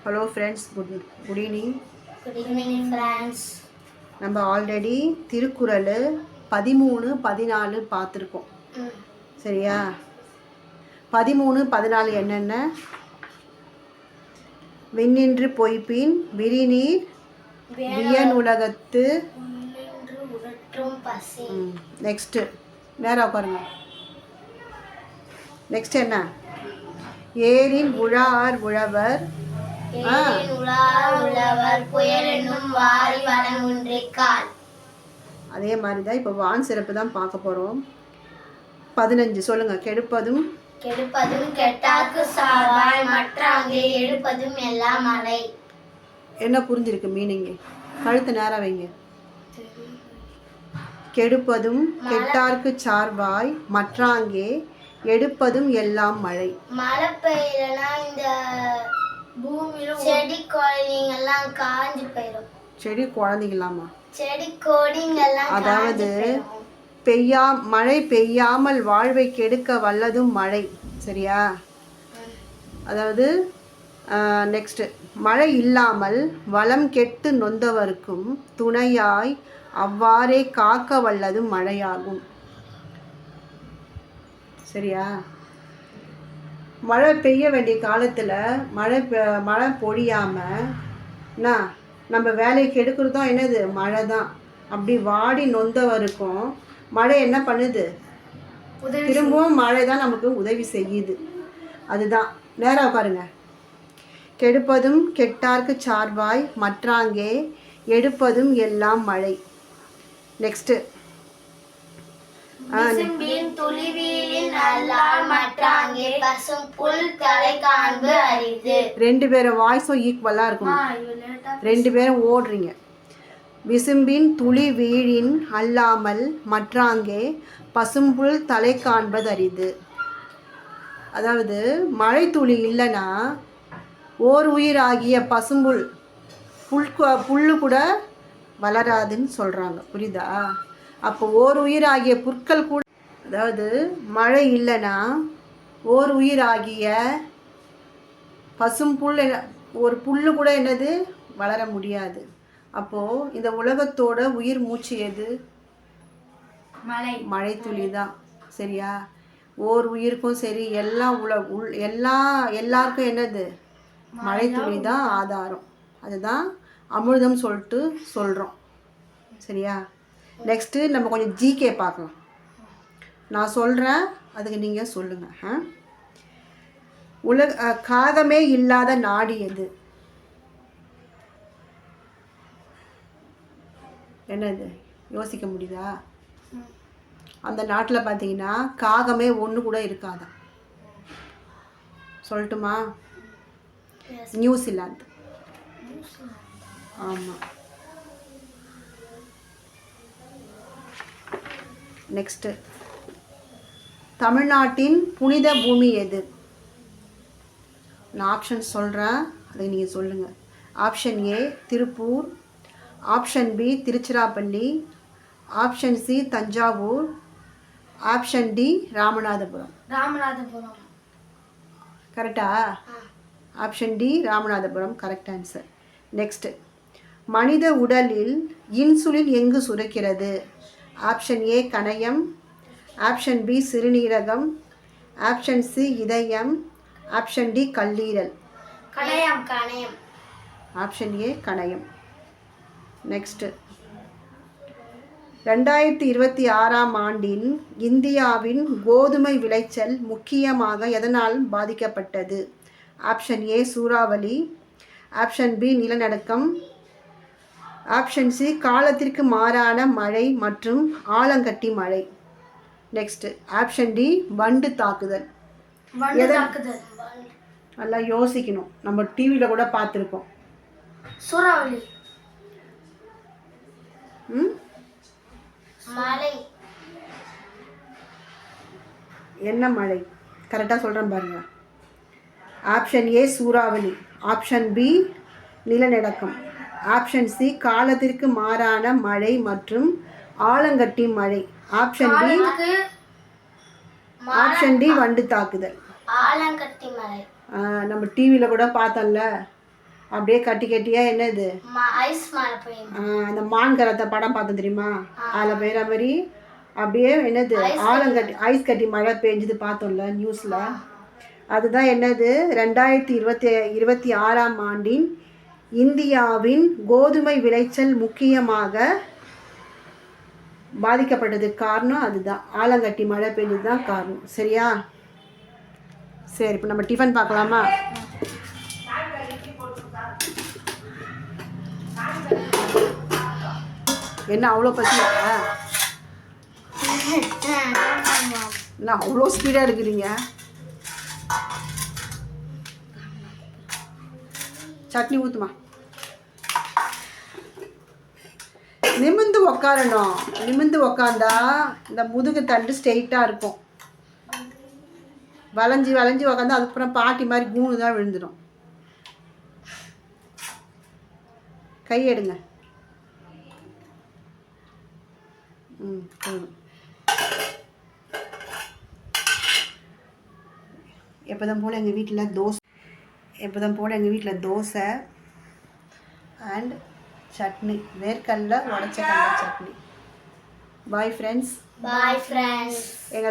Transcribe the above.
Hello friends, good evening. Good evening friends. நம்ம already Thirukkural 13, 14 பார்த்துருக்கோம். சரியா? 13, 14 என்னென்ன? விண்ணின்று பொய்ப்பின் விரிநீர் வியனுலகத்து. நெக்ஸ்ட்டு நேராக உட்காருங்க. நெக்ஸ்ட் என்ன? ஏரின் உழார் உழவர் அதே மாதிரி தான் இப்போ வான் சிறப்பு தான் பார்க்க போகிறோம். 15 சொல்லுங்க. கெடுப்பதும் கெட்டார்க்கு சார்வாய் மற்றாங்கே எடுப்பதும் எல்லாம் மழை. என்ன புரிஞ்சிருக்கு மீனிங்? கழுத்து நேரம் வைங்க. கெடுப்பதும் கெட்டார்க்கு சார்வாய் மற்றாங்கே எடுப்பதும் எல்லாம் மழை. மழை பெய்யலனா இந்த பூமியில செடி கொடிங்கெல்லாம் காஞ்சு போயிடும். செடி குழந்தைங்களாமா? செடி கொடிங்கெல்லாம் அதாவது மழை பெய்யாமல் வாழ்வை கெடுக்க வல்லதும் மழை. சரியா? அதாவது நெக்ஸ்ட், மழை இல்லாமல் வளம் கெட்டு நொந்தவர்க்கும் துணையாய் அவ்வாறே காக்க வல்லதும் மழையாகும். சரியா? மழை பெய்ய வேண்டிய காலத்தில் மழை பொழியாமல் நம்ம வேலைக்கு எடுக்கிறதும் என்னது? மழை தான். அப்படி வாடி நொந்தவருக்கும் மழை என்ன பண்ணுது? திரும்பவும் மழை தான் நமக்கு உதவி செய்யுது. அதுதான். நேராக பாருங்க. கெடுப்பதும் கெட்டார்க்கு சார்வாய் மற்றாங்கே எடுப்பதும் எல்லாம் மழை. நெக்ஸ்ட்டு, ரெண்டு பேரும் வாய்ஸும் ஈக்குவலாக இருக்கும். ரெண்டு பேரும் ஓடுறீங்க. விசும்பின் துளி வீழின் அல்லாமல் மற்றாங்கே பசும்புல் தலை காண்பது அரிது. அதாவது மழை துளி இல்லைன்னா ஓர் உயிராகிய பசும்புல் புல்லு கூட வளராதுன்னு சொல்கிறாங்க. புரியுதா? அப்போ ஓர் உயிராகிய புற்கள் கூட, அதாவது மழை இல்லைன்னா ஓர் உயிராகிய பசும்புல் ஒரு புல்லு கூட என்னது? வளர முடியாது. அப்போது இந்த உலகத்தோட உயிர் மூச்சு எது? மழை துளி தான். சரியா? ஓர் உயிருக்கும் சரி, எல்லாருக்கும் என்னது? மழை துளி தான் ஆதாரம். அதுதான் அமிர்தம் சொல்லிட்டு சொல்கிறோம். சரியா? நெக்ஸ்ட்டு நம்ம கொஞ்சம் ஜிகே பார்க்கலாம். நான் சொல்கிறேன், அதுக்கு நீங்கள் சொல்லுங்கள். காகமே இல்லாத நாடு எது? என்னது? யோசிக்க முடியுதா? அந்த நாட்டில் பார்த்தீங்கன்னா காகமே ஒன்று கூட இருக்காதா. சொல்லட்டுமா? நியூசிலாந்து. ஆமாம். நெக்ஸ்ட்டு, தமிழ்நாட்டின் புனித பூமி எது? நான் ஆப்ஷன் சொல்கிறேன், அதை நீங்கள் சொல்லுங்கள். Option A Tiruppur, option B Tiruchirappalli, option C Thanjavur, option D Ramanathapuram. கரெக்டா? Option D Ramanathapuram correct answer. Next, மனித உடலில் இன்சுலின் எங்கு சுரக்கிறது? ஆப்ஷன் ஏ கணையம், ஆப்ஷன் பி சிறுநீரகம், ஆப்ஷன் சி இதயம், ஆப்ஷன் டி கல்லீரல். ஆப்ஷன் ஏ கணையம். நெக்ஸ்ட்டு, 2026ஆம் ஆண்டில் இந்தியாவின் கோதுமை விளைச்சல் முக்கியமாக எதனால் பாதிக்கப்பட்டது? ஆப்ஷன் ஏ சூறாவளி, ஆப்ஷன் பி நிலநடுக்கம், ஆப்ஷன் சி காலத்திற்கு மாறான மழை மற்றும் ஆலங்கட்டி மழை. நெக்ஸ்ட், ஆப்ஷன் டி வண்டு தாக்குதல். நல்லா யோசிக்கணும். நம்ம டிவியில் கூட பார்த்துருக்கோம். சூறாவளி. மழை. என்ன மழை? கரெக்டாக சொல்கிறேன் பாருங்க. ஆப்ஷன் ஏ சூறாவளி, ஆப்ஷன் பி நிலநடுக்கம், ஆப்ஷன் சி காலத்திற்கு மாறான மழை மற்றும் ஆலங்கட்டி மழை, ஆப்ஷன் டி வண்டு தாக்குதல். ஆலங்கட்டி மழை. நம்ம டிவியில் கூட பார்த்தோம்ல, அப்படியே கட்டி கட்டியாக என்னது ஐஸ் மழை பெய்யும். அந்த மான்கரத்தை படம் பார்த்தோம் தெரியுமா, அதில் பெய்கிற மாதிரி அப்படியே என்னது ஆலங்கட்டி ஐஸ் கட்டி மழை பெஞ்சது பார்த்தோம்ல நியூஸில். அதுதான் என்னது 2026ஆம் ஆண்டின் இந்தியாவின் கோதுமை விளைச்சல் முக்கியமாக பாதிக்கப்பட்டதுக்கு காரணம் அதுதான், ஆலங்கட்டி மழை பெஞ்சது தான் காரணம். சரியா? சரி, இப்போ நம்ம டிஃபன் பார்க்கலாமா? என்ன அவ்வளோ பசியா? என்ன அவ்வளோ ஸ்பீடாக எடுக்கிறீங்க? சட்னி ஊற்றுமா. நிமிந்து உக்காரணும். நிமிந்து உக்காந்தா இந்த முதுகு தண்டு ஸ்ட்ரெயிட்டாக இருக்கும். வளைஞ்சி வளைஞ்சி உக்காந்தா அதுக்கப்புறம் பாட்டி மாதிரி கூணு தான் விழுந்துடும். கை எடுங்க. போதும். எப்போதான் போல் எங்கள் வீட்டில் தோசை அண்ட் சட்னி, வேர்க்கடலை உடச்ச கடலை chutney. Bye friends. Bye friends.